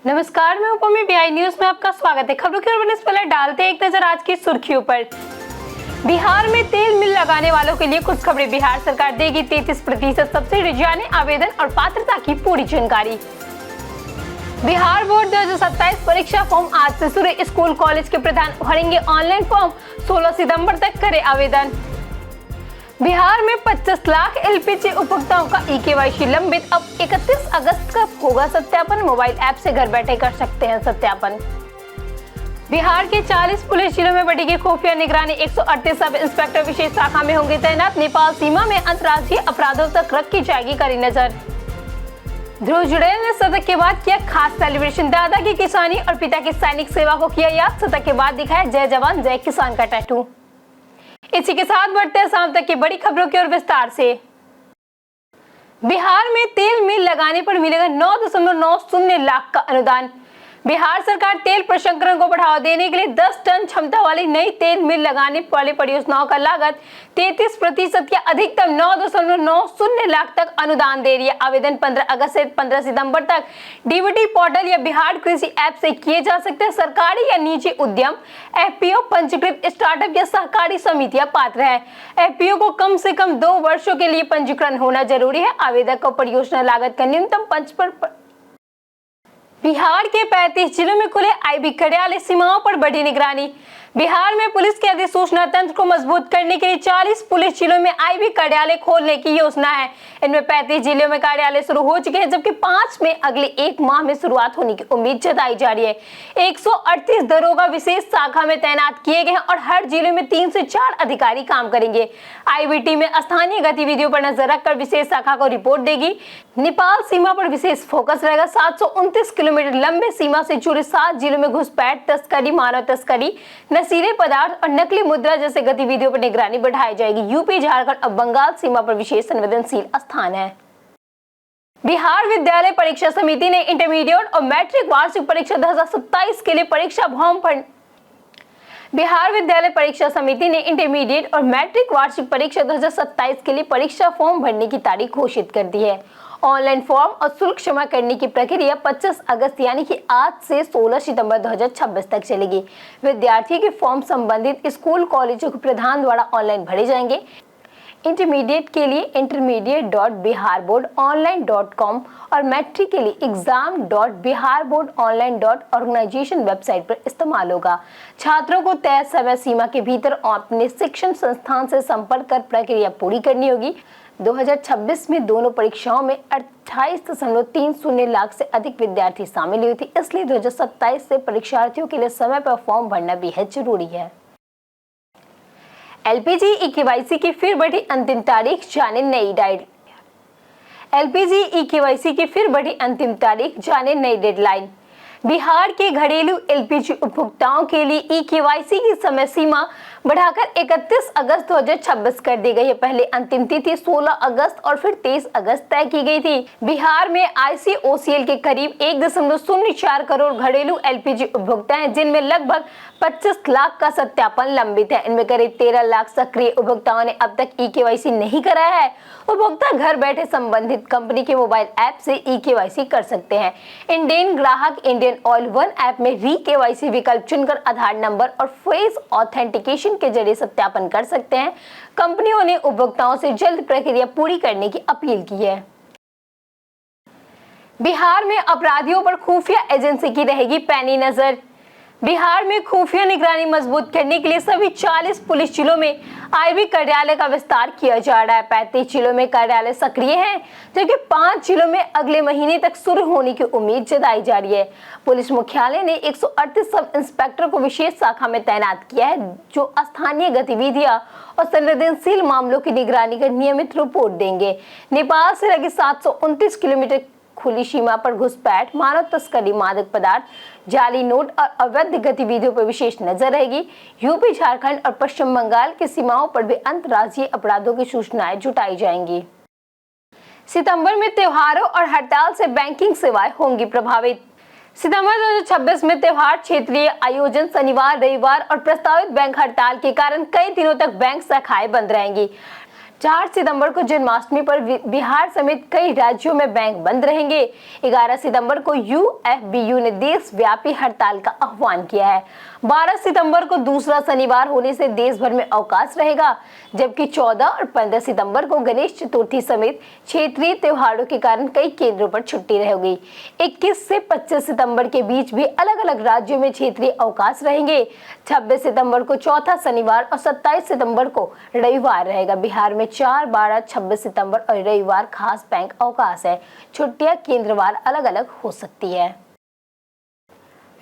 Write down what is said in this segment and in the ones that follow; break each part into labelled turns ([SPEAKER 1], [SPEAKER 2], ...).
[SPEAKER 1] नमस्कार, मैं Upmi BI news में आपका स्वागत है। खबरों की ओर बढ़ने से पहले डालते हैं एक नजर आज की सुर्खियों पर। बिहार में तेल मिल लगाने वालों के लिए कुछ खबरें। बिहार सरकार देगी 33% सब्सिडी, जाने आवेदन और पात्रता की पूरी जानकारी। बिहार बोर्ड 2027 परीक्षा फॉर्म आज से शुरू। स्कूल कॉलेज के प्रधान भरेंगे ऑनलाइन फॉर्म, 16 सितंबर तक करे आवेदन। बिहार में 25 लाख एलपीजी उपभोक्ताओं का ई-केवाईसी लंबित। अब 31 अगस्त का होगा सत्यापन। मोबाइल ऐप से घर बैठे कर सकते हैं सत्यापन। बिहार के 40 पुलिस जिलों में बढ़ेगी खुफिया निगरानी। 138 सब इंस्पेक्टर विशेष शाखा में होंगे तैनात। नेपाल सीमा में अंतर्राज्यीय अपराधों तक रखी जाएगी कड़ी नजर। ध्रुव जुड़ैल ने शतक के बाद किया खास सेलिब्रेशन। दादा की किसानी और पिता की सैनिक सेवा को किया याद। शतक के बाद दिखाया जय जवान जय किसान का टैटू। इसी के साथ बढ़ते हैं शाम तक की बड़ी खबरों की ओर विस्तार से। बिहार में तेल मिल लगाने पर मिलेगा 9.90 लाख का अनुदान। बिहार सरकार तेल प्रसंस्करण को बढ़ावा देने के लिए 10 टन क्षमता वाली नई तेल मिल लगाने वाली परियोजनाओं का लागत 33% या अधिकतम 9.90 लाख तक अनुदान दे रही है। आवेदन 15 अगस्त से 15 सितंबर तक डीबीटी पोर्टल या बिहार कृषि ऐप से किए जा सकते हैं। सरकारी या निजी उद्यम, एफपीओ, पंजीकृत स्टार्टअप या सहकारी समितियां पात्र है। एफपीओ को कम से कम 2 वर्षों के लिए पंजीकरण होना जरूरी है। आवेदक को परियोजना लागत का न्यूनतम 5%। बिहार के 35 जिलों में खुले आईबी कार्यालय, सीमाओं पर बढ़ी निगरानी। बिहार में पुलिस के अधिसूचना तंत्र को मजबूत करने के लिए 40 पुलिस जिलों में आईबी कार्यालय खोलने की योजना है। इनमें 35 जिलों में कार्यालय शुरू हो चुके हैं, जबकि 5 में अगले 1 माह में शुरुआत होने की उम्मीद जताई जा रही है। 138 दरोगा विशेष शाखा में तैनात किए गए हैं और हर जिले में 3 से 4 अधिकारी काम करेंगे। आईबीटी में स्थानीय गतिविधियों पर नजर रखकर विशेष शाखा को रिपोर्ट देगी। नेपाल सीमा पर विशेष फोकस रहेगा। 729 किलोमीटर लंबे सीमा से जुड़े 7 जिलों में घुसपैठ, तस्करी, मानव तस्करी, नशीले पदार्थ और नकली मुद्रा जैसे गतिविधियों पर निगरानी बढ़ाई जाएगी। यूपी, झारखंड और बंगाल सीमा पर विशेष संवेदनशील स्थान है। बिहार विद्यालय परीक्षा समिति ने इंटरमीडिएट और मैट्रिक वार्षिक परीक्षा 2027 के लिए परीक्षा फॉर्म भर बिहार विद्यालय परीक्षा समिति ने इंटरमीडिएट और मैट्रिक वार्षिक परीक्षा 2027 के लिए परीक्षा फॉर्म भरने की तारीख घोषित कर दी है। ऑनलाइन फॉर्म और शुल्क जमा करने की प्रक्रिया 25 अगस्त यानी कि आज से 16 सितंबर 2026 तक चलेगी। विद्यार्थी के फॉर्म संबंधित स्कूल कॉलेजों के प्रधान द्वारा ऑनलाइन भरे जाएंगे। इंटरमीडिएट के लिए intermediate.biharboardonline.com और मैट्रिक के लिए exam.biharboardonline.organization वेबसाइट पर इस्तेमाल होगा। छात्रों को तय समय सीमा के भीतर अपने शिक्षण संस्थान से संपर्क कर प्रक्रिया पूरी करनी होगी। 2026 में दोनों परीक्षाओं में 28.30 लाख से अधिक विद्यार्थी शामिल हुए थे, इसलिए 2027 से परीक्षार्थियों के लिए समय पर फॉर्म भरना बेहद जरूरी है। एलपीजी ई-केवाईसी की फिर बढ़ी अंतिम तारीख, जाने नई डेडलाइन। एलपीजी ई-केवाईसी की फिर बढ़ी अंतिम तारीख, जाने नई डेडलाइन। बिहार के घरेलू एलपीजी उपभोक्ताओं के लिए ई-केवाईसी की समय सीमा बढ़ाकर 31 अगस्त 2026 कर दी गई है। पहले अंतिम तिथि 16 अगस्त और फिर 23 अगस्त तय की गई थी। बिहार में आईसीओसीएल के करीब 1.04 करोड़ घरेलू एलपीजी उपभोक्ता हैं, जिनमें लगभग 25 लाख का सत्यापन लंबित है। इनमें करीब 13 लाख सक्रिय उपभोक्ताओं ने अब तक ई-केवाईसी नहीं कराया है। उपभोक्ता घर बैठे संबंधित कंपनी के मोबाइल ऐप से ई-केवाईसी कर सकते हैं। इंडियन ग्राहक इंडियन ऑयल वन ऐप में री-केवाईसी विकल्प चुनकर आधार नंबर और फेस ऑथेंटिकेशन के जरिए सत्यापन कर सकते हैं। कंपनियों ने उपभोक्ताओं से जल्द प्रक्रिया पूरी करने की अपील की है। बिहार में अपराधियों पर खुफिया एजेंसी की रहेगी पैनी नजर। बिहार में खुफिया निगरानी मजबूत करने के लिए सभी 40 पुलिस जिलों में आईबी कार्यालय का विस्तार किया जा रहा है। 35 जिलों में कार्यालय सक्रिय हैं, जबकि 5 जिलों में अगले महीने तक शुरू होने की उम्मीद जताई जा रही है। पुलिस मुख्यालय ने 138 सब इंस्पेक्टर को विशेष शाखा में तैनात किया है, जो स्थानीय गतिविधियां और संवेदनशील मामलों की निगरानी कर नियमित रिपोर्ट देंगे। नेपाल से लगे 729 किलोमीटर खुली सीमा पर घुसपैठ, मानव तस्करी, मादक पदार्थ, जाली नोट और अवैध गतिविधियों पर विशेष नजर रहेगी। यूपी, झारखंड और पश्चिम बंगाल की सीमाओं पर भी अंतर्राज्यीय अपराधों की सूचनाएं जुटाई जाएंगी। सितंबर में त्योहारों और हड़ताल से बैंकिंग सेवाएं होंगी प्रभावित। सितंबर 2026 में त्योहार, क्षेत्रीय आयोजन, शनिवार, रविवार और प्रस्तावित बैंक हड़ताल के कारण कई दिनों तक बैंक शाखाएं बंद रहेंगी। 4 सितंबर को जन्माष्टमी पर बिहार समेत कई राज्यों में बैंक बंद रहेंगे। 11 सितंबर को यूएफबीयू ने देशव्यापी हड़ताल का आह्वान किया है। 12 सितंबर को दूसरा शनिवार होने से देश भर में अवकाश रहेगा, जबकि 14 और 15 सितंबर को गणेश चतुर्थी समेत क्षेत्रीय त्योहारों के कारण कई केंद्रों पर छुट्टी रहेगी। 21 से 25 सितंबर के बीच भी अलग अलग राज्यों में क्षेत्रीय अवकाश रहेंगे। 26 सितंबर को चौथा शनिवार और 27 सितंबर को रविवार रहेगा। बिहार में 4, 12, 26 सितंबर और रविवार खास बैंक अवकाश है। छुट्टियां केंद्रवार अलग अलग हो सकती है।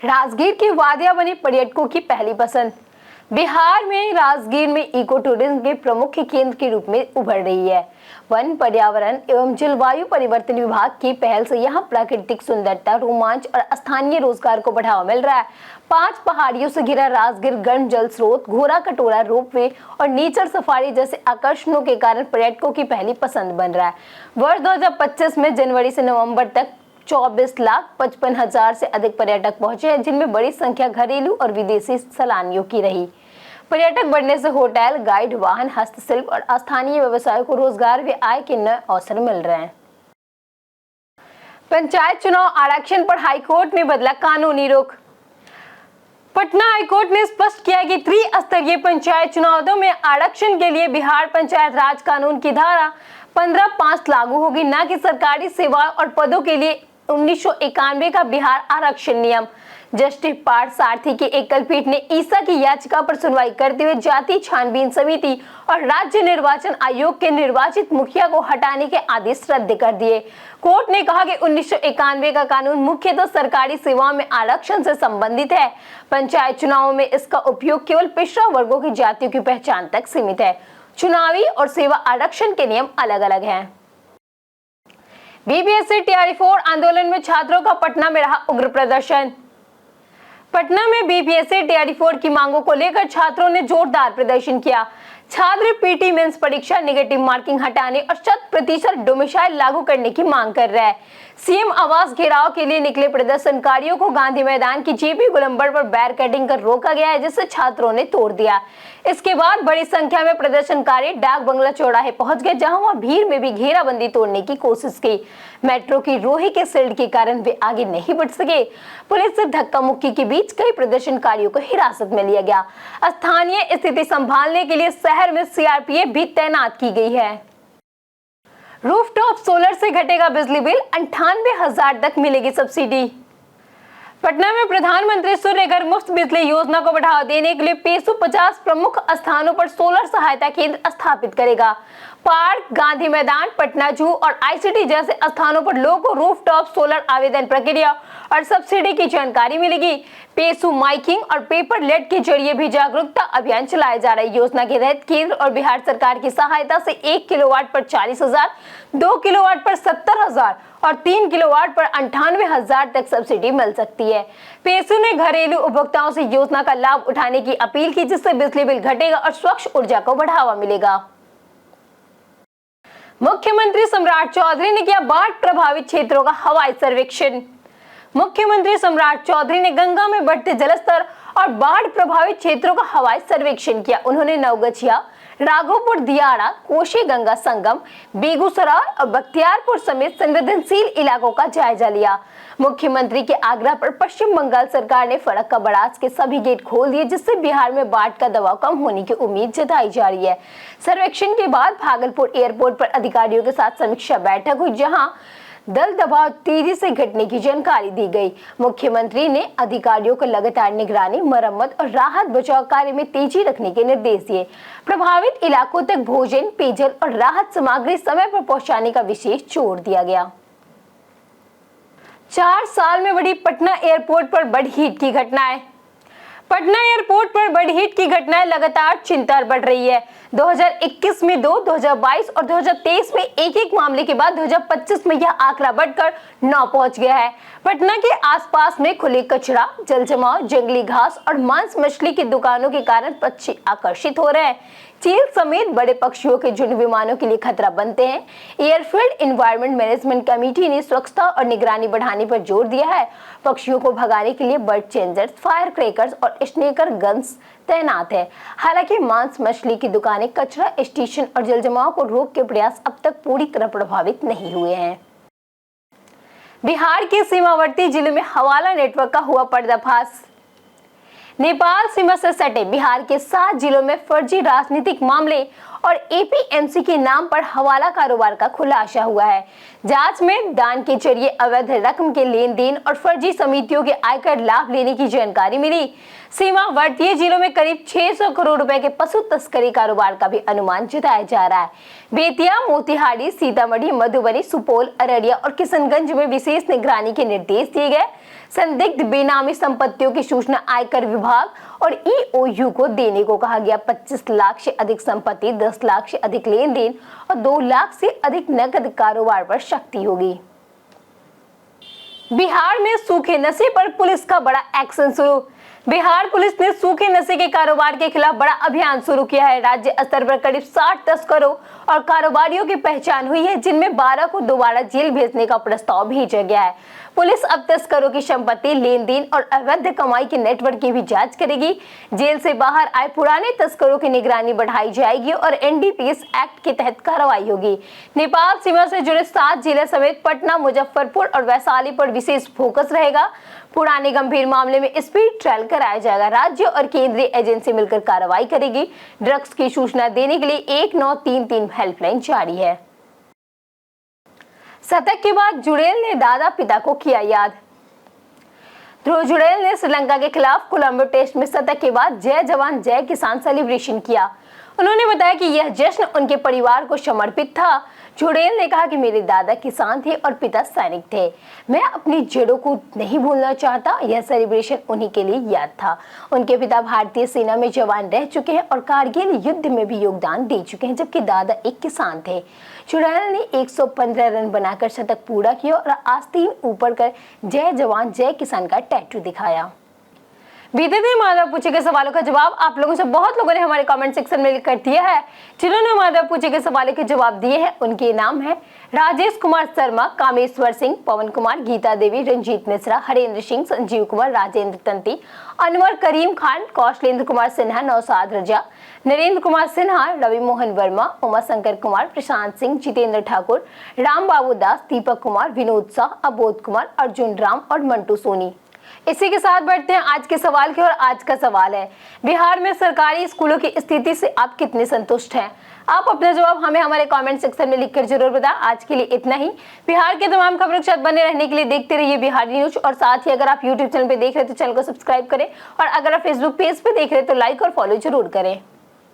[SPEAKER 1] राजगीर की वादियां बनी पर्यटकों की पहली पसंद। बिहार में राजगीर में इको टूरिज्म के प्रमुख केंद्र के रूप में उभर रही है। वन, पर्यावरण एवं जलवायु परिवर्तन विभाग की पहल से यहाँ प्राकृतिक सुंदरता, रोमांच और स्थानीय रोजगार को बढ़ावा मिल रहा है। 5 पहाड़ियों से घिरा राजगीर गर्म जल स्रोत, घोड़ा कटोरा, रोपवे और नेचर सफारी जैसे आकर्षणों के कारण पर्यटकों की पहली पसंद बन रहा है। वर्ष 2025 में जनवरी से नवंबर तक 24,55,000 से अधिक पर्यटक पहुंचे हैं, जिनमें बड़ी संख्या घरेलू और विदेशी सैलानियों की रही। पर्यटक बढ़ने से होटल, गाइड, वाहन, हस्तशिल्प और स्थानीय व्यवसायों को रोजगार व आय के नए अवसर मिल रहे हैं। पंचायत चुनाव आरक्षण पर हाईकोर्ट ने बदला कानूनी रुख। पटना हाईकोर्ट ने स्पष्ट किया कि त्रिस्तरीय पंचायत चुनावों में आरक्षण के लिए बिहार पंचायत राज कानून की धारा 15(5) लागू होगी, न कि सरकारी सेवा और पदों के लिए 1991 का बिहार आरक्षण नियम। जस्टिस पार्थ सारथी की एकल पीठ ने ईसा की याचिका पर सुनवाई करते हुए जाति छानबीन समिति और राज्य निर्वाचन आयोग के निर्वाचित मुखिया को हटाने के आदेश रद्द कर दिए। कोर्ट ने कहा कि 1991 का कानून मुख्यतः सरकारी सेवाओं में आरक्षण से संबंधित है। पंचायत चुनावों में इसका उपयोग केवल पिछड़ा वर्गों की जातियों की पहचान तक सीमित है। चुनावी और सेवा आरक्षण के नियम अलग अलग हैं। बीपीएससी टीआरई 4 आंदोलन में छात्रों का पटना में रहा उग्र प्रदर्शन। पटना में बीपीएससी टीआरई 4 की मांगों को लेकर छात्रों ने जोरदार प्रदर्शन किया। छात्र पीटी मेंस परीक्षा निगेटिव मार्किंग हटाने और 100% डोमिसाइल लागू करने की मांग कर रहा है। सीएम आवास घेराव के लिए निकले प्रदर्शनकारियों को गांधी मैदान की जेपी गोलंबर पर बैरिकेडिंग कर रोका गया है, जिसे छात्रों ने तोड़ दिया। इसके बाद बड़ी संख्या में प्रदर्शनकारी डाक बंगला चौराहे पहुंच गए, जहां वहां भीड़ में भी घेराबंदी तोड़ने की कोशिश की। मेट्रो की रोहे के शील्ड के कारण वे आगे नहीं बढ़ सके। पुलिस से धक्का मुक्की के बीच कई प्रदर्शनकारियों को हिरासत में लिया गया। स्थानीय स्थिति संभालने के लिए शहर में सीआरपीएफ भी तैनात की गई है। रूफटॉप सोलर से घटेगा बिजली बिल, 98,000 तक मिलेगी सब्सिडी। पटना में प्रधानमंत्री सूर्य घर मुफ्त बिजली योजना को बढ़ावा देने के लिए पेसू 50 प्रमुख स्थानों पर सोलर सहायता केंद्र स्थापित करेगा। पार्क, गांधी मैदान, पटना जू और आईसीटी जैसे स्थानों पर लोगों को रूफटॉप सोलर आवेदन प्रक्रिया और सब्सिडी की जानकारी मिलेगी। पेसू माइकिंग और पेपर लेट के जरिए भी जागरूकता अभियान चलाया जा रहा है। योजना के तहत केंद्र और बिहार सरकार की सहायता से 1 किलोवाट पर 40,000, 2 किलोवाट पर 70,000 और 3 किलोवाट पर 98,000 तक सब्सिडी मिल सकती है। पेसू ने घरेलू उपभोक्ताओं से योजना का लाभ उठाने की अपील की, जिससे बिजली बिल घटेगा और स्वच्छ ऊर्जा को बढ़ावा मिलेगा। मुख्यमंत्री सम्राट चौधरी ने किया बाढ़ प्रभावित क्षेत्रों का हवाई सर्वेक्षण। मुख्यमंत्री सम्राट चौधरी ने गंगा में बढ़ते जलस्तर और बाढ़ प्रभावित क्षेत्रों का हवाई सर्वेक्षण किया। उन्होंने नवगछिया, राघोपुर, दियारा, कोशी गंगा संगम, बेगूसराय और बख्तियारपुर समेत संवेदनशील इलाकों का जायजा लिया। मुख्यमंत्री के आग्रह पर पश्चिम बंगाल सरकार ने फरक्का बराज के सभी गेट खोल दिए, जिससे बिहार में बाढ़ का दबाव कम होने की उम्मीद जताई जा रही है। सर्वेक्षण के बाद भागलपुर एयरपोर्ट पर अधिकारियों के साथ समीक्षा बैठक हुई, जहां दल दबाव तेजी से घटने की जानकारी दी गई। मुख्यमंत्री ने अधिकारियों को लगातार निगरानी, मरम्मत और राहत बचाव कार्य में तेजी रखने के निर्देश दिए। प्रभावित इलाकों तक भोजन, पेयजल और राहत सामग्री समय पर पहुंचाने का विशेष जोर दिया गया। 4 साल में बढ़ी पटना एयरपोर्ट पर बर्ड हीट की घटनाएं। पटना एयरपोर्ट पर बर्ड हीट की घटनाएं लगातार चिंता बढ़ रही है। 2021 में 2, 2022 और 2023 में एक मामले के बाद 2025 में यह आंकड़ा बढ़कर 9 पहुंच गया है। पटना के आसपास में खुले कचरा, जल जमाव, जंगली घास और मांस मछली की दुकानों के कारण पक्षी आकर्षित हो रहे हैं। चील समेत बड़े पक्षियों के झुंड विमानों के लिए खतरा बनते हैं। एयरफील्ड एनवायरनमेंट मैनेजमेंट कमेटी ने स्वच्छता और निगरानी बढ़ाने पर जोर दिया है। पक्षियों को भगाने के लिए बर्ड चेंजर्स, फायर क्रैकर्स और स्नेकर गन्स तैनात है। हालांकि मांस मछली की दुकानें, कचरा स्टेशन और जल जमाव को रोक के प्रयास अब तक पूरी तरह प्रभावित नहीं हुए हैं। बिहार के सीमावर्ती जिलों में हवाला नेटवर्क का हुआ पर्दाफाश। नेपाल सीमा से सटे बिहार के 7 जिलों में फर्जी राजनीतिक मामले और एपीएमसी के नाम पर हवाला कारोबार का खुलासा हुआ है। जांच में दान के जरिए अवैध रकम के लेन देन और फर्जी समितियों के आयकर लाभ लेने की जानकारी मिली। सीमावर्ती जिलों में करीब 600 करोड़ रुपए के पशु तस्करी कारोबार का भी अनुमान जताया जा रहा है। बेतिया, मोतिहारी, सीतामढ़ी, मधुबनी, सुपौल, अररिया और किशनगंज में विशेष निगरानी के निर्देश दिए गए। संदिग्ध बेनामी संपत्तियों की सूचना आयकर विभाग और ईओयू को देने को कहा गया। 25 लाख से अधिक संपत्ति, 10 लाख से अधिक लेन देन और 2 लाख से अधिक नकद कारोबार पर सख्ती होगी। बिहार में सूखे नशे पर पुलिस का बड़ा एक्शन शुरू। बिहार पुलिस ने सूखे नशे के कारोबार के खिलाफ बड़ा अभियान शुरू किया है। राज्य स्तर पर करीब 60 तस्करों और कारोबारियों की पहचान हुई है, जिनमें 12 को दोबारा जेल भेजने का प्रस्ताव भेजा गया है। पुलिस अब तस्करों की संपत्ति, लेन देन और अवैध कमाई के नेटवर्क की भी जांच करेगी। जेल से बाहर आए पुराने तस्करों की निगरानी बढ़ाई जाएगी और एनडीपीएस एक्ट के तहत कार्रवाई होगी। नेपाल सीमा से जुड़े 7 जिले समेत पटना, मुजफ्फरपुर और वैशाली पर विशेष फोकस रहेगा। पुराने गंभीर मामले में स्पीड ट्रायल कराया जाएगा। राज्य और केंद्रीय एजेंसी मिलकर कार्रवाई करेगी। ड्रग्स की सूचना देने के लिए 1933 हेल्पलाइन जारी है। शतक के बाद जुड़ेल ने दादा पिता को किया याद। ध्रुव जुड़ेल ने श्रीलंका के खिलाफ कोलंबो टेस्ट में शतक के बाद जय जवान जय किसान सेलिब्रेशन किया। उन्होंने बताया कि यह जश्न उनके परिवार को समर्पित था। जुड़ेल ने कहा कि मेरे दादा किसान थे और पिता सैनिक थे। मैं अपनी जड़ों को नहीं भूलना चाहता। यह सेलिब्रेशन उन्हीं के लिए याद था। उनके पिता भारतीय सेना में जवान रह चुके हैं और कारगिल युद्ध में भी योगदान दे चुके हैं, जबकि दादा एक किसान थे। जुड़ेल ने 115 रन बनाकर शतक पूरा किया और आस्तीन ऊपर कर जय जवान जय किसान का टैटू दिखाया। बीते दिन माधव पूछे के सवालों का जवाब आप लोगों से बहुत लोगों ने हमारे कमेंट सेक्शन में लिख कर दिया है। जिन्होंने माधव पूछे के सवालों के जवाब दिए हैं उनके नाम है राजेश कुमार शर्मा, कामेश्वर सिंह, पवन कुमार, गीता देवी, रंजीत मिश्रा, हरेंद्र सिंह, संजीव कुमार, राजेंद्र तंती, अनवर करीम खान, कौशलेंद्र कुमार सिन्हा, नौसाद रजा, नरेंद्र कुमार सिन्हा, रवि मोहन वर्मा, उमा शंकर कुमार, प्रशांत सिंह, जितेंद्र ठाकुर, राम बाबू दास, दीपक कुमार, विनोद शाह, अबोध कुमार, अर्जुन राम और मंटू सोनी। इसी के साथ बढ़ते हैं आज के सवाल की ओर। आज का सवाल है, बिहार में सरकारी स्कूलों की स्थिति से आप कितने संतुष्ट हैं? आप अपना जवाब हमें हमारे कमेंट सेक्शन में लिखकर जरूर बताएं। आज के लिए इतना ही। बिहार के तमाम खबरों के साथ बने रहने के लिए देखते रहिए बिहारी न्यूज। और साथ ही अगर आप यूट्यूब चैनल पे देख रहे हैं तो चैनल को सब्सक्राइब करें और अगर आप फेसबुक पेज पे देख रहे हैं तो लाइक और फॉलो जरूर करें।